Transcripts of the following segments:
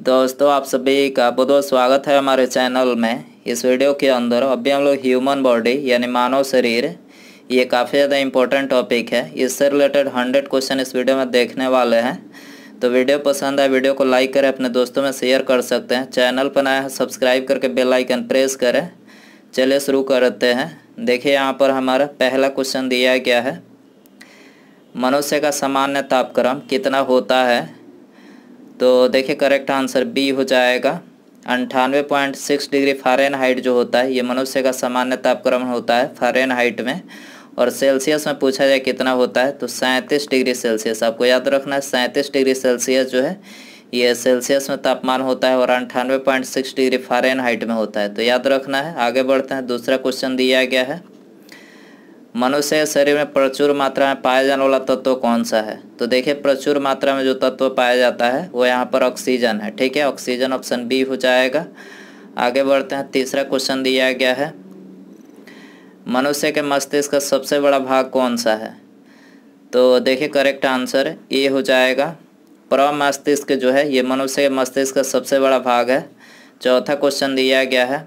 दोस्तों, आप सभी का बहुत बहुत स्वागत है हमारे चैनल में। इस वीडियो के अंदर अभी हम लोग ह्यूमन बॉडी यानी मानव शरीर, ये काफ़ी ज़्यादा इम्पोर्टेंट टॉपिक है। इससे रिलेटेड 100 क्वेश्चन इस वीडियो में देखने वाले हैं। तो वीडियो पसंद आए वीडियो को लाइक करें, अपने दोस्तों में शेयर कर सकते हैं। चैनल पर नया है सब्सक्राइब करके बेल आइकन प्रेस करें। चलिए शुरू करते हैं। देखिए यहाँ पर हमारा पहला क्वेश्चन दिया गया है, मनुष्य का सामान्य तापक्रम कितना होता है। तो देखिए करेक्ट आंसर बी हो जाएगा। 98.6 डिग्री फ़ारेनहाइट जो होता है ये मनुष्य का सामान्य तापक्रम होता है फ़ारेनहाइट में। और सेल्सियस में पूछा जाए कितना होता है तो 37 डिग्री सेल्सियस। आपको याद रखना है 37 डिग्री सेल्सियस जो है ये सेल्सियस में तापमान होता है और 98.6 डिग्री फ़ारेनहाइट में होता है। तो याद रखना है। आगे बढ़ते हैं। दूसरा क्वेश्चन दिया गया है, मनुष्य के शरीर में प्रचुर मात्रा में पाया जाने वाला तत्व कौन सा है। तो देखिए प्रचुर मात्रा में जो तत्व पाया जाता है वो यहाँ पर ऑक्सीजन है। ठीक है, ऑक्सीजन ऑप्शन बी हो जाएगा। आगे बढ़ते हैं। तीसरा क्वेश्चन दिया गया है, मनुष्य के मस्तिष्क का सबसे बड़ा भाग कौन सा है। तो देखिए करेक्ट आंसर ए हो जाएगा। प्रमस्तिष्क जो है ये मनुष्य के मस्तिष्क का सबसे बड़ा भाग है। चौथा क्वेश्चन दिया गया है,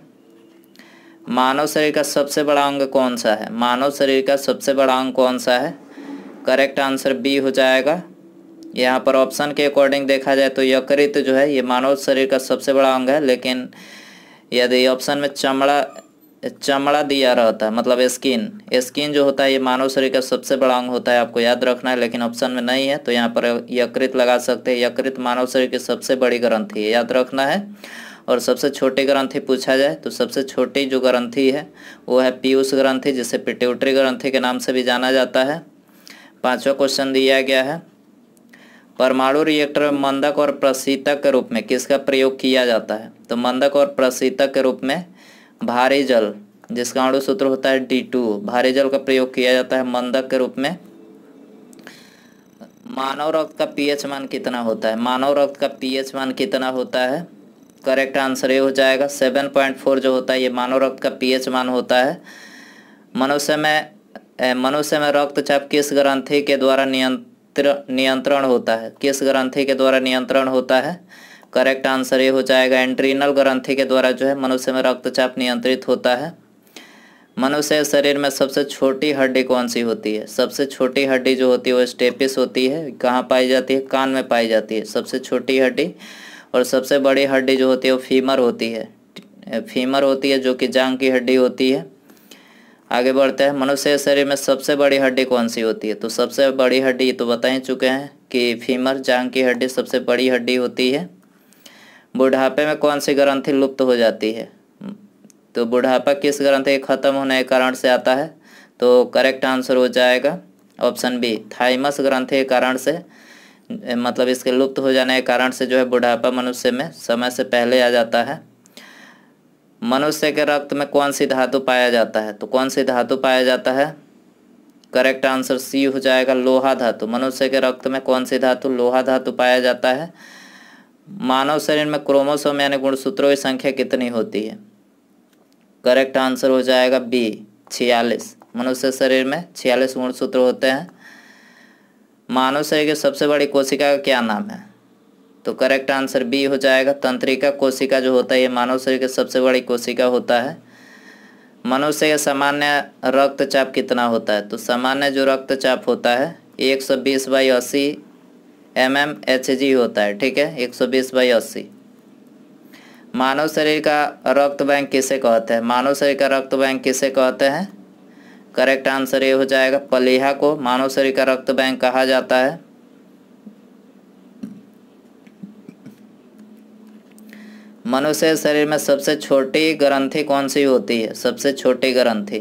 मानव शरीर का सबसे बड़ा अंग कौन सा है। मानव शरीर का सबसे बड़ा अंग कौन सा है। करेक्ट आंसर बी हो जाएगा। यहाँ पर ऑप्शन के अकॉर्डिंग देखा जाए तो यकृत जो है ये मानव शरीर का सबसे बड़ा अंग है, लेकिन यदि ऑप्शन में चमड़ा दिया रहता है मतलब स्किन जो होता है ये मानव शरीर का सबसे बड़ा अंग होता है, आपको याद रखना है। लेकिन ऑप्शन में नहीं है तो यहाँ पर यकृत लगा सकते हैं। यकृत मानव शरीर की सबसे बड़ी ग्रंथि है, याद रखना है। और सबसे छोटी ग्रंथि पूछा जाए तो सबसे छोटी जो ग्रंथि है वो है पीयूष ग्रंथि, जिसे पिट्यूटरी ग्रंथि के नाम से भी जाना जाता है। पांचवा क्वेश्चन दिया गया है, परमाणु रिएक्टर में मंदक और प्रशीतक के रूप में किसका प्रयोग किया जाता है। तो मंदक और प्रशीतक के रूप में भारी जल, जिसका अणु सूत्र होता है D2, भारी जल का प्रयोग किया जाता है मंदक के रूप में। मानव रक्त का पीएच मान कितना होता है। मानव रक्त का पीएच मान कितना होता है। करेक्ट आंसर ये हो जाएगा 7.4 जो होता है ये मानव रक्त का पीएच मान होता है। मनुष्य में रक्तचाप किस ग्रंथि के द्वारा नियंत्रण होता है। किस ग्रंथि के द्वारा नियंत्रण होता है। करेक्ट आंसर ये हो जाएगा एंट्रीनल ग्रंथि के द्वारा जो है मनुष्य में रक्तचाप नियंत्रित होता है। मनुष्य शरीर में सबसे छोटी हड्डी कौन सी होती है। सबसे छोटी हड्डी जो होती है वो स्टेपिस होती है। कहाँ पाई जाती है, कान में पाई जाती है सबसे छोटी हड्डी। और सबसे बड़ी हड्डी जो होती है वो फीमर होती है जो कि जांघ की हड्डी होती है। आगे बढ़ते हैं। मनुष्य के शरीर में सबसे बड़ी हड्डी कौन सी होती है। तो सबसे बड़ी हड्डी तो बता ही चुके हैं कि फीमर, जांघ की हड्डी सबसे बड़ी हड्डी होती है। बुढ़ापे में कौन सी ग्रंथि लुप्त हो जाती है। तो बुढ़ापा किस ग्रंथि के खत्म होने के कारण से आता है। तो करेक्ट आंसर हो जाएगा ऑप्शन बी, थाइमस ग्रंथि के कारण से, मतलब इसके लुप्त हो जाने के कारण से जो है बुढ़ापा मनुष्य में समय से पहले आ जाता है। मनुष्य के रक्त में कौन सी धातु पाया जाता है। तो कौन सी धातु पाया जाता है। करेक्ट आंसर सी हो जाएगा, लोहा धातु। मनुष्य के रक्त में कौन सी धातु, लोहा धातु पाया जाता है। मानव शरीर में क्रोमोसोम यानी गुणसूत्रों की संख्या कितनी होती है। करेक्ट आंसर हो जाएगा बी, 46। मनुष्य शरीर में 46 गुणसूत्र होते हैं। मानव शरीर की सबसे बड़ी कोशिका का क्या नाम है। तो करेक्ट आंसर बी हो जाएगा, तंत्रिका कोशिका जो होता है ये मानव शरीर की सबसे बड़ी कोशिका होता है। मनुष्य का सामान्य रक्तचाप कितना होता है। तो सामान्य जो रक्तचाप होता है 120/80 mmHg होता है। ठीक है, 120/80। मानव शरीर का रक्त बैंक किसे कहते हैं। मानव शरीर का रक्त बैंक किसे कहते हैं। करेक्ट आंसर ये हो जाएगा, प्लीहा को मानव शरीर का रक्त बैंक कहा जाता है। मनुष्य शरीर में सबसे छोटी ग्रंथि कौन सी होती है। सबसे छोटी ग्रंथि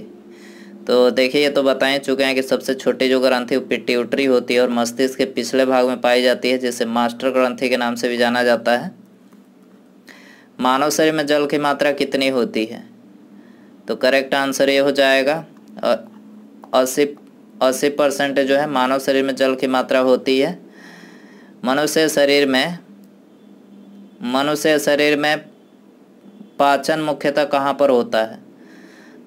तो देखिए ये तो बता ही चुके हैं कि सबसे छोटी जो ग्रंथि वो पिट्यूटरी होती है और मस्तिष्क के पिछले भाग में पाई जाती है, जिसे मास्टर ग्रंथि के नाम से भी जाना जाता है। मानव शरीर में जल की मात्रा कितनी होती है। तो करेक्ट आंसर ये हो जाएगा 80% जो है मानव शरीर में जल की मात्रा होती है। मनुष्य शरीर में पाचन मुख्यतः कहाँ पर होता है।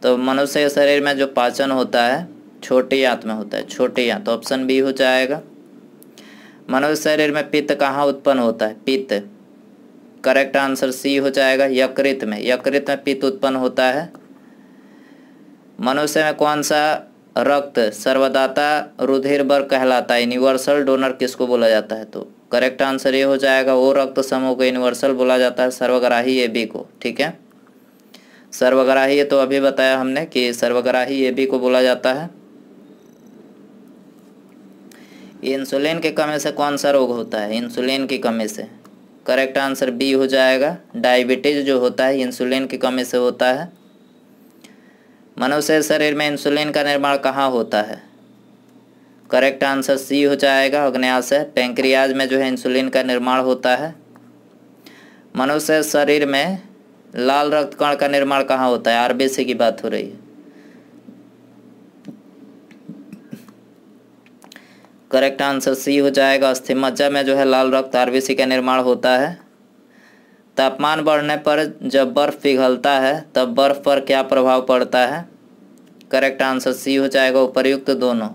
तो मनुष्य शरीर में जो पाचन होता है छोटी आंत में होता है, छोटी आंत। ऑप्शन बी हो जाएगा। मनुष्य शरीर में पित्त कहाँ उत्पन्न होता है। पित्त करेक्ट आंसर सी हो जाएगा। यकृत में पित्त उत्पन्न होता है। मनुष्य में कौन सा रक्त सर्वदाता रुधिर वर्ग कहलाता है? यूनिवर्सल डोनर किसको बोला जाता है? तो करेक्ट आंसर ये हो जाएगा, वो रक्त समूह को यूनिवर्सल बोला जाता है, सर्वग्राही AB को। ठीक है, सर्वग्राही ये तो अभी बताया हमने कि सर्वग्राही AB को बोला जाता है। इंसुलिन की कमी से कौन सा रोग होता है? इंसुलिन की कमी से करेक्ट आंसर बी हो जाएगा। डायबिटीज जो होता है इंसुलिन की कमी से होता है। मनुष्य शरीर में इंसुलिन का निर्माण कहाँ होता है? करेक्ट आंसर सी हो जाएगा, अग्न्याशय पैंक्रियाज में जो है इंसुलिन का निर्माण होता है। मनुष्य शरीर में लाल रक्त कण का निर्माण कहाँ होता है? RBC की बात हो रही है। करेक्ट आंसर सी हो जाएगा, अस्थिमज्जा में जो है लाल रक्त RBC का निर्माण होता है। तापमान बढ़ने पर जब बर्फ पिघलता है तब बर्फ पर क्या प्रभाव पड़ता है? करेक्ट आंसर सी हो जाएगा, उपर्युक्त दोनों।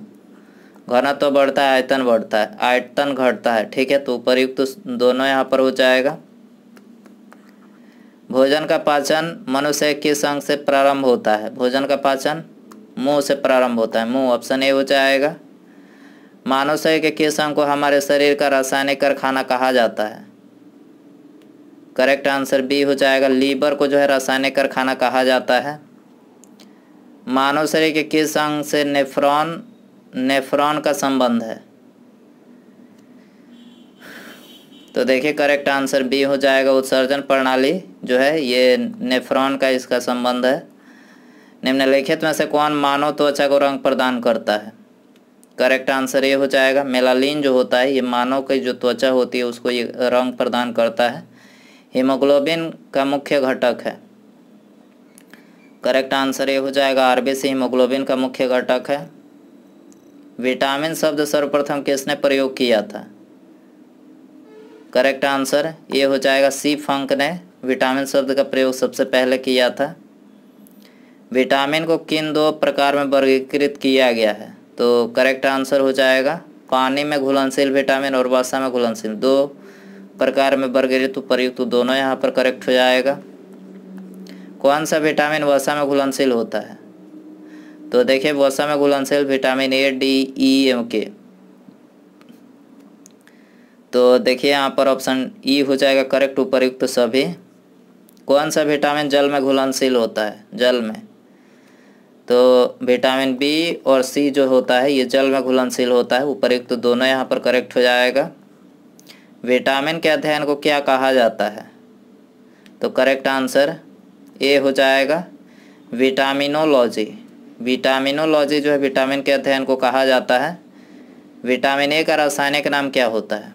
घनत्व तो बढ़ता है, आयतन बढ़ता है, आयतन घटता है। ठीक है, तो उपर्युक्त दोनों यहाँ पर हो जाएगा। भोजन का पाचन मनुष्य किस अंग से प्रारंभ होता है? भोजन का पाचन मुंह से प्रारंभ होता है, मुंह। ऑप्शन ए हो जाएगा। मानव शरीर के किस अंग को हमारे शरीर का रासायनिक कारखाना कहा जाता है? करेक्ट आंसर बी हो जाएगा, लीवर को जो है रासायनिक कारखाना कहा जाता है। मानव शरीर के किस अंग से नेफ्रॉन का संबंध है? तो देखिए करेक्ट आंसर बी हो जाएगा, उत्सर्जन प्रणाली जो है ये नेफ्रॉन का इसका संबंध है। निम्नलिखित में से कौन मानव त्वचा को रंग प्रदान करता है? करेक्ट आंसर ये हो जाएगा, मेलानिन जो होता है ये मानव की जो त्वचा होती है उसको ये रंग प्रदान करता है। हीमोग्लोबिन का मुख्य घटक है। करेक्ट आंसर ये हो जाएगा, RBC हीमोग्लोबिन का मुख्य घटक है। विटामिन शब्द सर्वप्रथम किसने प्रयोग किया था? करेक्ट आंसर ये हो जाएगा, सी फंक ने विटामिन शब्द का प्रयोग सबसे पहले किया था। विटामिन को किन दो प्रकार में वर्गीकृत किया गया है? तो करेक्ट आंसर हो जाएगा, पानी में घुलनशील विटामिन और वसा में घुलनशील, दो प्रकार में वर्गीकृत। उपर्युक्त दोनों यहाँ पर करेक्ट हो जाएगा। कौन सा विटामिन वसा में घुलनशील होता है? तो देखिए वसा में घुलनशील विटामिन A, D, E, और K। तो देखिए यहाँ पर ऑप्शन ई हो जाएगा करेक्ट, उपर्युक्त सभी। कौन सा विटामिन जल में घुलनशील होता है? जल में तो विटामिन B और C जो होता है ये जल में घुलनशील होता है। उपर्युक्त दोनों यहाँ पर करेक्ट हो जाएगा। विटामिन के अध्ययन को क्या कहा जाता है? तो करेक्ट आंसर ए हो जाएगा, विटामिनोलॉजी। विटामिनोलॉजी जो है विटामिन के अध्ययन को कहा जाता है। विटामिन ए का रासायनिक नाम क्या होता है?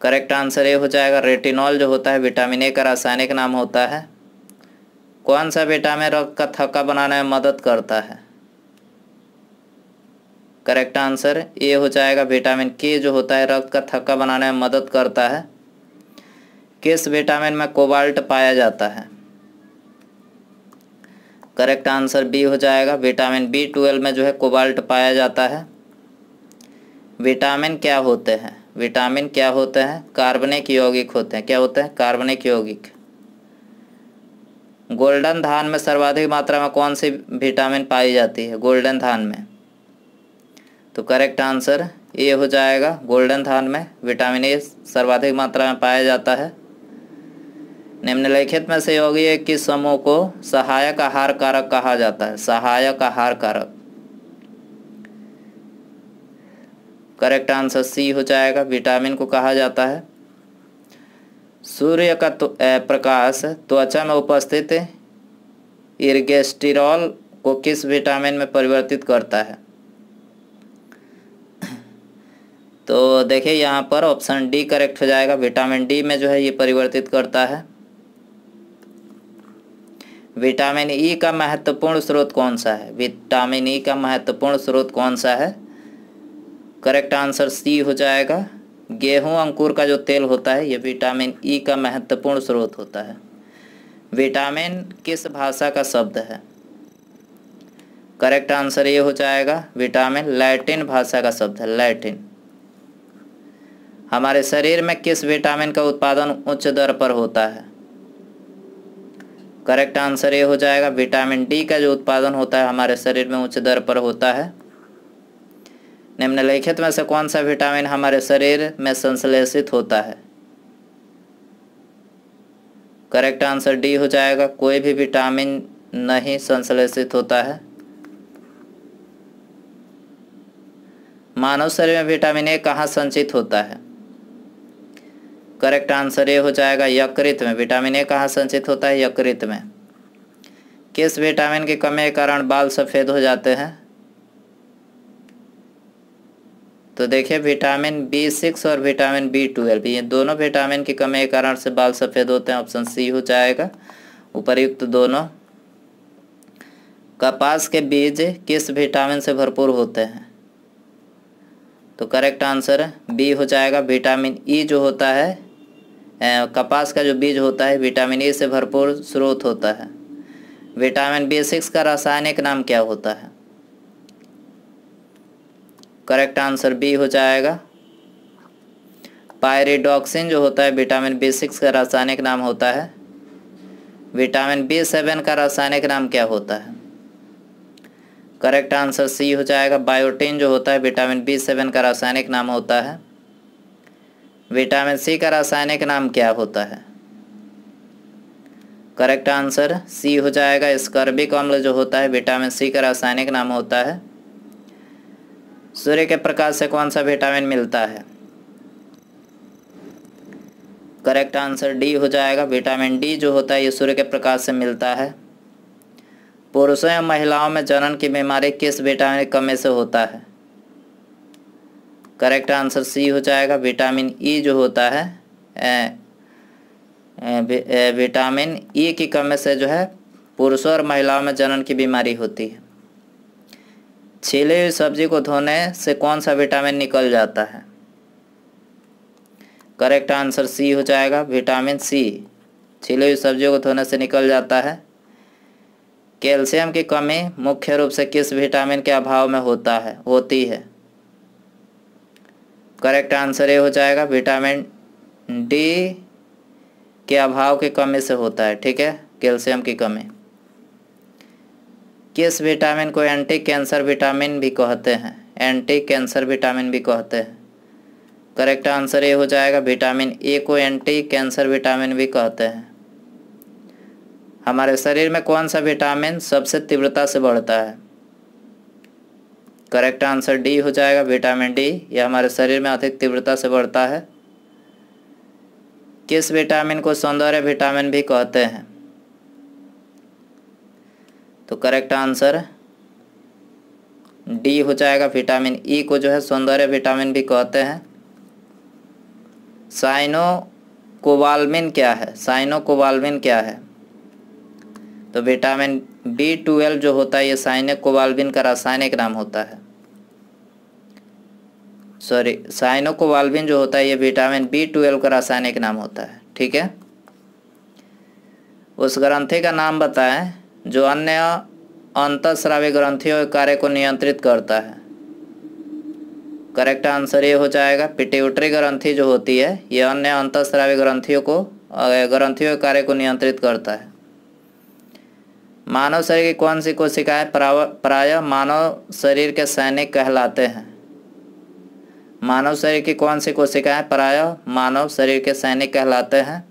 करेक्ट आंसर ए हो जाएगा, रेटिनॉल जो होता है विटामिन ए का रासायनिक नाम होता है। कौन सा विटामिन रक्त का थक्का बनाने में मदद करता है? करेक्ट आंसर ए हो जाएगा, विटामिन के जो होता है रक्त का थक्का बनाने में मदद करता है। किस विटामिन में कोबाल्ट पाया जाता है? करेक्ट आंसर बी हो जाएगा, विटामिन B12 में जो है कोबाल्ट पाया जाता है। विटामिन क्या होते हैं? विटामिन क्या होते हैं? कार्बनिक यौगिक होते हैं। क्या होते हैं? कार्बनिक यौगिक। गोल्डन धान में सर्वाधिक मात्रा में कौन सी विटामिन पाई जाती है? गोल्डन धान में तो करेक्ट आंसर ए हो जाएगा, गोल्डन धान में विटामिन ए सर्वाधिक मात्रा में पाया जाता है। निम्नलिखित में से यौगिक किस समूह को सहायक आहार कारक कहा जाता है? सहायक आहार कारक। करेक्ट आंसर सी हो जाएगा, विटामिन को कहा जाता है। सूर्य का प्रकाश त्वचा में उपस्थित इर्गेस्टिरॉल को किस विटामिन में परिवर्तित करता है? तो देखिए यहाँ पर ऑप्शन डी करेक्ट हो जाएगा, विटामिन डी में जो है ये परिवर्तित करता है। विटामिन ई का महत्वपूर्ण स्रोत कौन सा है? विटामिन ई का महत्वपूर्ण स्रोत कौन सा है? करेक्ट आंसर सी हो जाएगा, गेहूं अंकुर का जो तेल होता है ये विटामिन ई का महत्वपूर्ण स्रोत होता है। विटामिन किस भाषा का शब्द है? करेक्ट आंसर ये हो जाएगा, विटामिन लैटिन भाषा का शब्द है, लैटिन। हमारे शरीर में किस विटामिन का उत्पादन उच्च दर पर होता है? करेक्ट आंसर ये हो जाएगा विटामिन डी का जो उत्पादन होता है हमारे शरीर में उच्च दर पर होता है। निम्नलिखित में से कौन सा विटामिन हमारे शरीर में संश्लेषित होता है? करेक्ट आंसर डी हो जाएगा, कोई भी विटामिन नहीं संश्लेषित होता है। मानव शरीर में विटामिन ए कहाँ संचित होता है? करेक्ट आंसर ए हो जाएगा यकृत में। विटामिन ए कहाँ संचित होता है? यकृत में। किस विटामिन की कमी के कारण बाल सफ़ेद हो जाते हैं? तो देखिए विटामिन B6 और विटामिन B12 ये दोनों विटामिन की कमी के कारण से बाल सफ़ेद होते हैं। ऑप्शन सी हो जाएगा उपर्युक्त दोनों। कपास के बीज किस विटामिन से भरपूर होते हैं? तो करेक्ट आंसर बी हो जाएगा विटामिन ई जो होता है, कपास का जो बीज होता है विटामिन ई से भरपूर स्रोत होता है। विटामिन B6 का रासायनिक नाम क्या होता है? करेक्ट आंसर बी हो जाएगा पायरिडॉक्सिन जो होता है विटामिन B6 का रासायनिक नाम होता है। विटामिन B7 का रासायनिक नाम क्या होता है? करेक्ट आंसर सी हो जाएगा बायोटिन जो होता है विटामिन B7 का रासायनिक नाम होता है। विटामिन सी का रासायनिक नाम क्या होता है? करेक्ट आंसर सी हो जाएगा स्कर्बिक अम्ल जो होता है विटामिन सी का रासायनिक नाम होता है। सूर्य के प्रकाश से कौन सा विटामिन मिलता है? करेक्ट आंसर डी हो जाएगा विटामिन डी जो होता है ये सूर्य के प्रकाश से मिलता है। पुरुषों या महिलाओं में जनन की बीमारी किस विटामिन की कमी से होता है? करेक्ट आंसर सी हो जाएगा विटामिन ई जो होता है विटामिन ई की कमी से जो है पुरुषों और महिलाओं में जनन की बीमारी होती है। छीली हुई सब्जी को धोने से कौन सा विटामिन निकल जाता है? करेक्ट आंसर सी हो जाएगा विटामिन सी। छीली हुई सब्जियों को धोने से निकल जाता है। कैल्शियम की कमी मुख्य रूप से किस विटामिन के अभाव में होती है? करेक्ट आंसर ये हो जाएगा विटामिन डी के अभाव की कमी से होता है। ठीक है, कैल्शियम की कमी। किस विटामिन को एंटी कैंसर विटामिन भी कहते हैं? एंटी कैंसर विटामिन भी कहते हैं। करेक्ट आंसर ये हो जाएगा विटामिन ए को एंटी कैंसर विटामिन भी कहते हैं। हमारे शरीर में कौन सा विटामिन सबसे तीव्रता से बढ़ता है? करेक्ट आंसर डी हो जाएगा विटामिन डी। यह हमारे शरीर में अधिक तीव्रता से बढ़ता है। किस विटामिन को सौंदर्य विटामिन भी कहते हैं? तो करेक्ट आंसर डी हो जाएगा विटामिन ई को जो है सौंदर्य विटामिन भी कहते हैं। साइनोकोबाल्मिन क्या है? साइनोकोबाल्मिन क्या है? तो विटामिन B12 जो होता है ये साइनोकोबाल्मिन का रासायनिक नाम होता है। साइनोकोबाल्मिन जो होता है ये विटामिन B12 का रासायनिक नाम होता है। ठीक है, उस ग्रंथि का नाम बताएं जो अन्य अंतःस्रावी ग्रंथियों के कार्य को नियंत्रित करता है। करेक्ट आंसर ये हो जाएगा पिट्यूटरी ग्रंथि जो होती है ये अन्य अंतःस्रावी ग्रंथियों के कार्य को नियंत्रित करता है। मानव शरीर की कौन सी कोशिकाएं प्रायः मानव शरीर के सैनिक कहलाते हैं? मानव शरीर की कौन सी कोशिकाएं प्रायः मानव शरीर के सैनिक कहलाते हैं?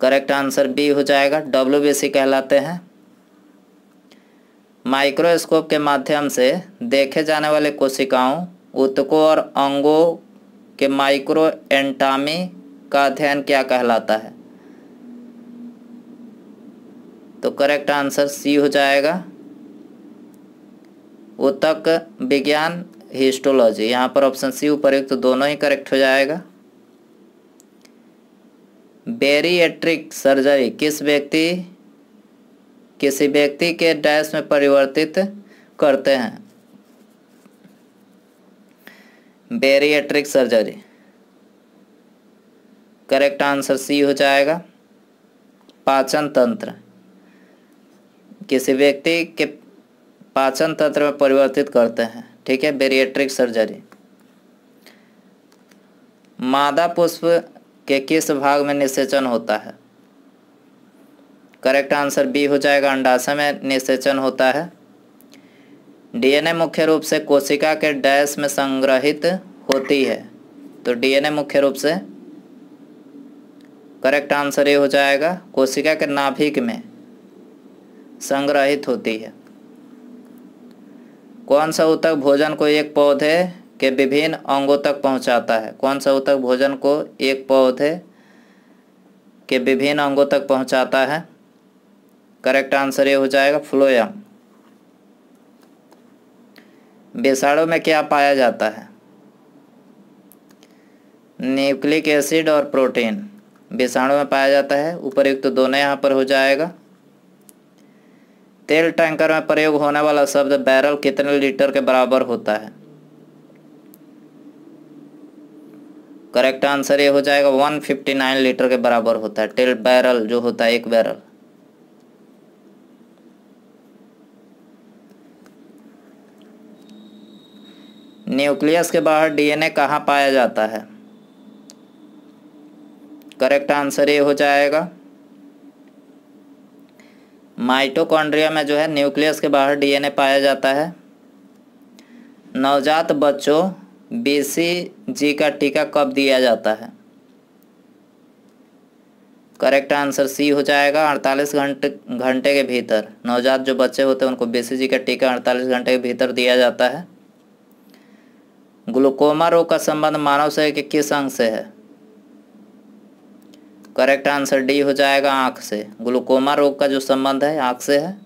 करेक्ट आंसर बी हो जाएगा WBC कहलाते हैं। माइक्रोस्कोप के माध्यम से देखे जाने वाले कोशिकाओं, ऊतकों और अंगों के माइक्रो एनाटॉमी का अध्ययन क्या कहलाता है? तो करेक्ट आंसर सी हो जाएगा ऊतक विज्ञान हिस्टोलॉजी। यहाँ पर ऑप्शन सी उपर्युक्त दोनों ही करेक्ट हो जाएगा। बेरिएट्रिक सर्जरी किसी व्यक्ति के डैश में परिवर्तित करते हैं? Bariatric surgery correct answer C हो जाएगा पाचन तंत्र। किसी व्यक्ति के पाचन तंत्र में परिवर्तित करते हैं। ठीक है, बेरिएट्रिक सर्जरी। मादा पुष्प के किस भाग में निषेचन होता है? करेक्ट आंसर बी हो जाएगा, अंडाशय में निषेचन होता है। डीएनए मुख्य रूप से कोशिका के डैश में संग्रहित होती है, तो डीएनए मुख्य रूप से करेक्ट आंसर ये हो जाएगा, कोशिका के नाभिक में संग्रहित होती है। कौन सा ऊतक भोजन को एक पौधे के विभिन्न अंगों तक पहुंचाता है? कौन सा ऊतक भोजन को एक पौधे के विभिन्न अंगों तक पहुंचाता है? करेक्ट आंसर ये हो जाएगा, फ्लोएम। विषाणु में क्या पाया जाता है? न्यूक्लिक एसिड और प्रोटीन विषाणु में पाया जाता है। उपर्युक्त तो दोनों यहाँ पर हो जाएगा। तेल टैंकर में प्रयोग होने वाला शब्द बैरल कितने लीटर के बराबर होता है? करेक्ट आंसर ये हो जाएगा, 159 लीटर के बराबर होता है। तेल बैरल जो होता है, एक बैरल। न्यूक्लियस के बाहर डीएनए कहाँ पाया जाता है? करेक्ट आंसर ये हो जाएगा, माइटोकॉन्ड्रिया में जो है न्यूक्लियस के बाहर डीएनए पाया जाता है। नवजात बच्चों बीसीजी का टीका कब दिया जाता है? करेक्ट आंसर सी हो जाएगा, 48 घंटे के भीतर। नवजात जो बच्चे होते हैं उनको बीसीजी का टीका 48 घंटे के भीतर दिया जाता है। ग्लूकोमा रोग का संबंध मानव शरीर के किस अंग से है? करेक्ट आंसर डी हो जाएगा, आँख से। ग्लूकोमा रोग का जो संबंध है आँख से है।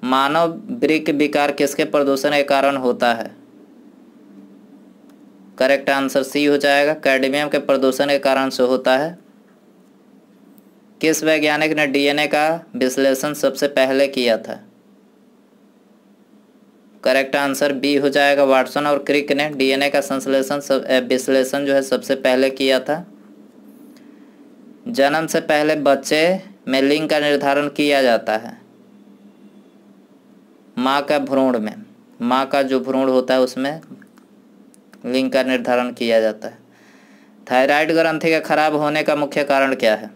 मानव वृक्क विकार किसके प्रदूषण के कारण होता है? करेक्ट आंसर सी हो जाएगा, कैडमियम के प्रदूषण के कारण से होता है। किस वैज्ञानिक ने डीएनए का विश्लेषण सबसे पहले किया था? करेक्ट आंसर बी हो जाएगा, वाटसन और क्रिक ने डीएनए का विश्लेषण जो है सबसे पहले किया था। जन्म से पहले बच्चे में लिंग का निर्धारण किया जाता है माँ का भ्रूण में। माँ का जो भ्रूण होता है उसमें लिंग का निर्धारण किया जाता है। थायराइड ग्रंथि के खराब होने का मुख्य कारण क्या है?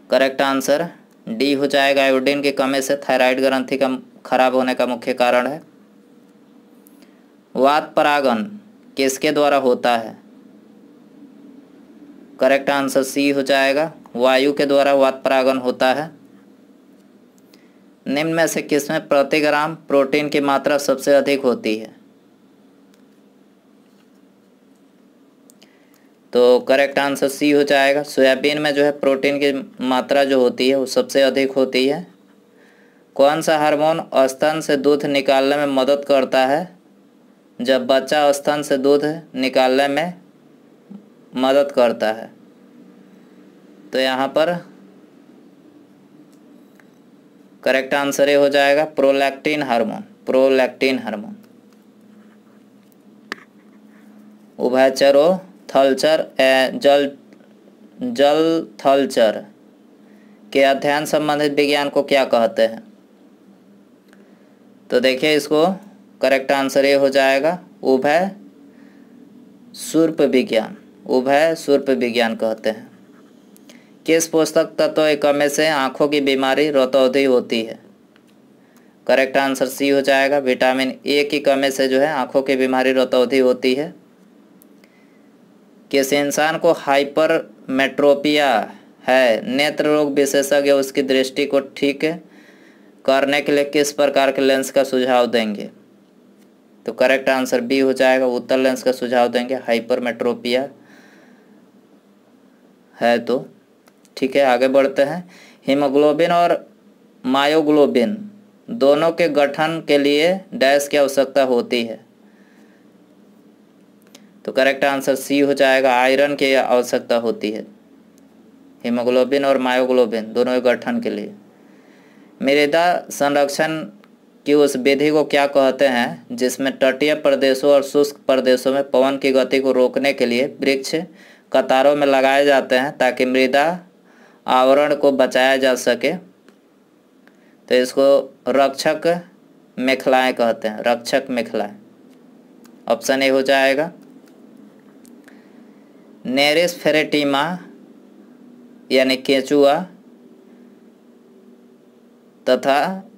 करेक्ट आंसर डी हो जाएगा, आयोडीन की कमी से थायराइड ग्रंथि का खराब होने का मुख्य कारण है। वात परागन किसके द्वारा होता है? करेक्ट आंसर सी हो जाएगा, वायु के द्वारा वात परागन होता है। निम्न में से किसमें प्रति ग्राम प्रोटीन की मात्रा सबसे अधिक होती है? तो करेक्ट आंसर सी हो जाएगा, सोयाबीन में जो है प्रोटीन की मात्रा जो होती है वो सबसे अधिक होती है। कौन सा हार्मोन स्तन से दूध निकालने में मदद करता है? जब बच्चा स्तन से दूध निकालने में मदद करता है, तो यहाँ पर करेक्ट आंसर ये हो जाएगा, प्रोलैक्टिन हार्मोन। Prolactin hormone. उभयचरो थलचर जल थलचर के अध्ययन संबंधित विज्ञान को क्या कहते हैं? तो देखिए इसको करेक्ट आंसर ये हो जाएगा, उभय सूर्प विज्ञान। उभय सूर्प विज्ञान कहते हैं। किस पोषक तत्व की कमी से आँखों की बीमारी रतौंधी होती है? करेक्ट आंसर सी हो जाएगा, विटामिन ए की कमी से जो है आँखों की बीमारी रतौंधी होती है। किस इंसान को हाइपरमेट्रोपिया है? नेत्र रोग विशेषज्ञ उसकी दृष्टि को ठीक करने के लिए किस प्रकार के लेंस का सुझाव देंगे? तो करेक्ट आंसर बी हो जाएगा, उत्तल लेंस का सुझाव देंगे हाइपरमेट्रोपिया है तो। ठीक है, आगे बढ़ते हैं। हीमोग्लोबिन और मायोग्लोबिन दोनों के गठन के लिए डैश की आवश्यकता होती है? तो करेक्ट आंसर सी हो जाएगा, आयरन की आवश्यकता होती है हीमोग्लोबिन और मायोग्लोबिन दोनों के गठन के लिए। मृदा संरक्षण की उस विधि को क्या कहते हैं जिसमें तटीय प्रदेशों और शुष्क प्रदेशों में पवन की गति को रोकने के लिए वृक्ष कतारों में लगाए जाते हैं ताकि मृदा आवरण को बचाया जा सके? तो इसको रक्षक मेखलाएं कहते हैं, रक्षक मेखलाएं। ऑप्शन ए हो जाएगा। नेरिस फेरेटिमा यानी केंचुआ तथा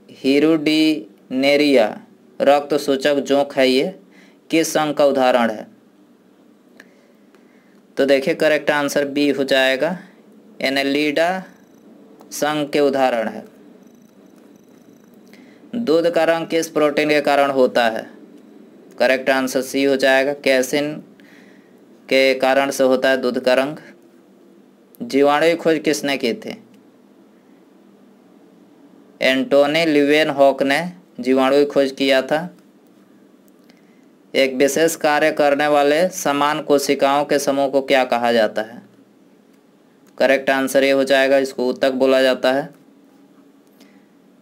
हिरुडिनेरिया रक्त सूचक जोंक है, ये किस संघ का उदाहरण है? तो देखिए करेक्ट आंसर बी हो जाएगा, एनेलिडा संघ के उदाहरण है। दूध का रंग किस प्रोटीन के कारण होता है? करेक्ट आंसर सी हो जाएगा, कैसिन के कारण से होता है दूध का रंग। जीवाणु की खोज किसने की थी? एंटोनी लीवेनहॉक ने जीवाणु की खोज किया था। एक विशेष कार्य करने वाले समान कोशिकाओं के समूह को क्या कहा जाता है? करेक्ट आंसर ये हो जाएगा, इसको ऊतक बोला जाता है।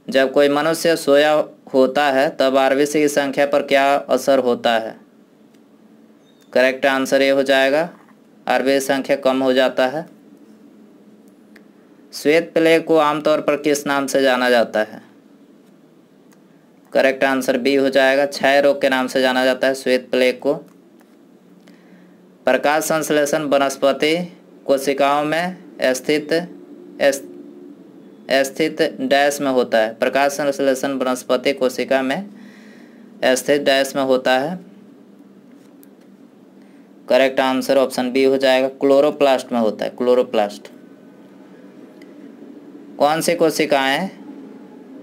जब कोई मनुष्य सोया होता है तब आरबीसी की संख्या पर क्या असर होता है? करेक्ट आंसर ये हो जाएगा, आरबीसी संख्या कम हो जाता है। श्वेत प्लेग को आमतौर पर किस नाम से जाना जाता है? करेक्ट आंसर बी हो जाएगा, क्षय रोग के नाम से जाना जाता है श्वेत प्लेग को। प्रकाश संश्लेषण वनस्पति कोशिकाओं में स्थित डैश में होता है। प्रकाश संश्लेषण वनस्पति कोशिका में स्थित डैश में होता है। करेक्ट आंसर ऑप्शन बी हो जाएगा, क्लोरोप्लास्ट में होता है, क्लोरोप्लास्ट। कौन सी कोशिकाएं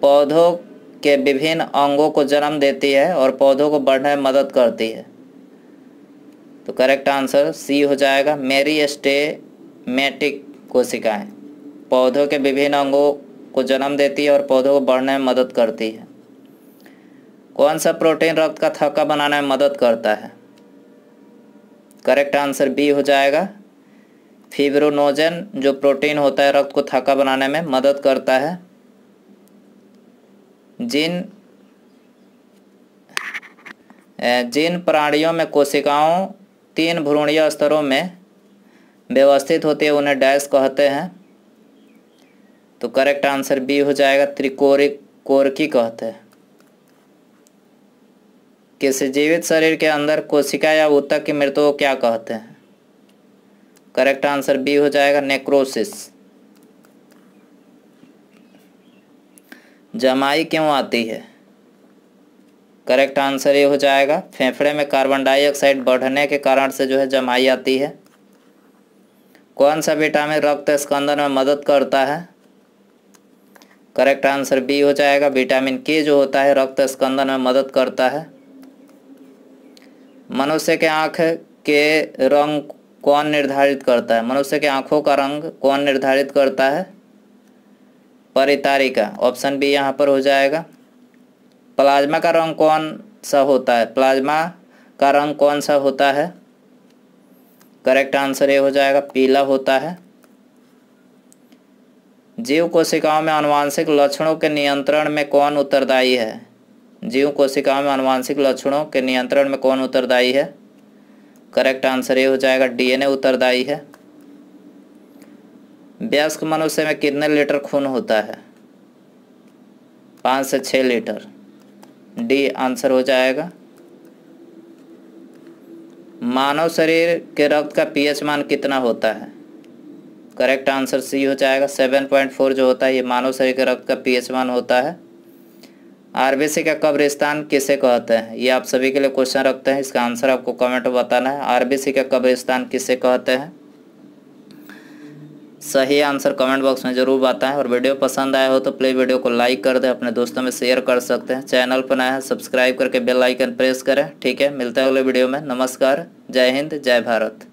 पौधों के विभिन्न अंगों को जन्म देती है और पौधों को बढ़ने में मदद करती है? तो करेक्ट आंसर सी हो जाएगा, मेरिस्टेमेटिक कोशिकाएं पौधों के विभिन्न अंगों को जन्म देती है और पौधों को बढ़ने में मदद करती है। कौन सा प्रोटीन रक्त का थक्का बनाने में मदद करता है? करेक्ट आंसर बी हो जाएगा, फिब्रोनोजन जो प्रोटीन होता है रक्त को थक्का बनाने में मदद करता है। जिन प्राणियों में कोशिकाओं 3 भ्रूणीय स्तरों में व्यवस्थित होती है उन्हें डैश कहते हैं? तो करेक्ट आंसर बी हो जाएगा, त्रिकोरकी कहते हैं। किसी जीवित शरीर के अंदर कोशिका या ऊतक की मृत्यु को क्या कहते हैं? करेक्ट आंसर बी हो जाएगा, नेक्रोसिस। जमाई क्यों आती है? करेक्ट आंसर ये हो जाएगा, फेफड़े में कार्बन डाइऑक्साइड बढ़ने के कारण से जो है जमाई आती है। कौन सा विटामिन रक्त स्कंदन में मदद करता है? करेक्ट आंसर बी हो जाएगा, विटामिन के जो होता है रक्त स्कंदन में मदद करता है। मनुष्य के आँख के रंग कौन निर्धारित करता है? मनुष्य के आँखों का रंग कौन निर्धारित करता है? परितारिका, ऑप्शन बी यहाँ पर हो जाएगा। प्लाज्मा का रंग कौन सा होता है? प्लाज्मा का रंग कौन सा होता है? करेक्ट आंसर ये हो जाएगा, पीला होता है। जीव कोशिकाओं में आनुवांशिक लक्षणों के नियंत्रण में कौन उत्तरदायी है? जीव कोशिकाओं में आनुवांशिक लक्षणों के नियंत्रण में कौन उत्तरदायी है? करेक्ट आंसर ये हो जाएगा, डीएनए उत्तरदायी है। वयस्क मनुष्य में कितने लीटर खून होता है? 5 से 6 लीटर, डी आंसर हो जाएगा। मानव शरीर के रक्त का पीएच मान कितना होता है? करेक्ट आंसर सी हो जाएगा, 7.4 जो होता है ये मानव शरीर के रक्त का पीएच मान होता है। आरबीसी का कब्रिस्तान किसे कहते हैं? ये आप सभी के लिए क्वेश्चन रखते हैं, इसका आंसर आपको कमेंट में बताना है। आरबीसी का कब्रिस्तान किसे कहते हैं? सही आंसर कमेंट बॉक्स में जरूर बताएं। और वीडियो पसंद आया हो तो प्लीज़ वीडियो को लाइक कर दें, अपने दोस्तों में शेयर कर सकते हैं। चैनल पर नया है सब्सक्राइब करके बेल आइकन प्रेस करें। ठीक है, मिलते हैं अगले वीडियो में। नमस्कार, जय हिंद, जय भारत।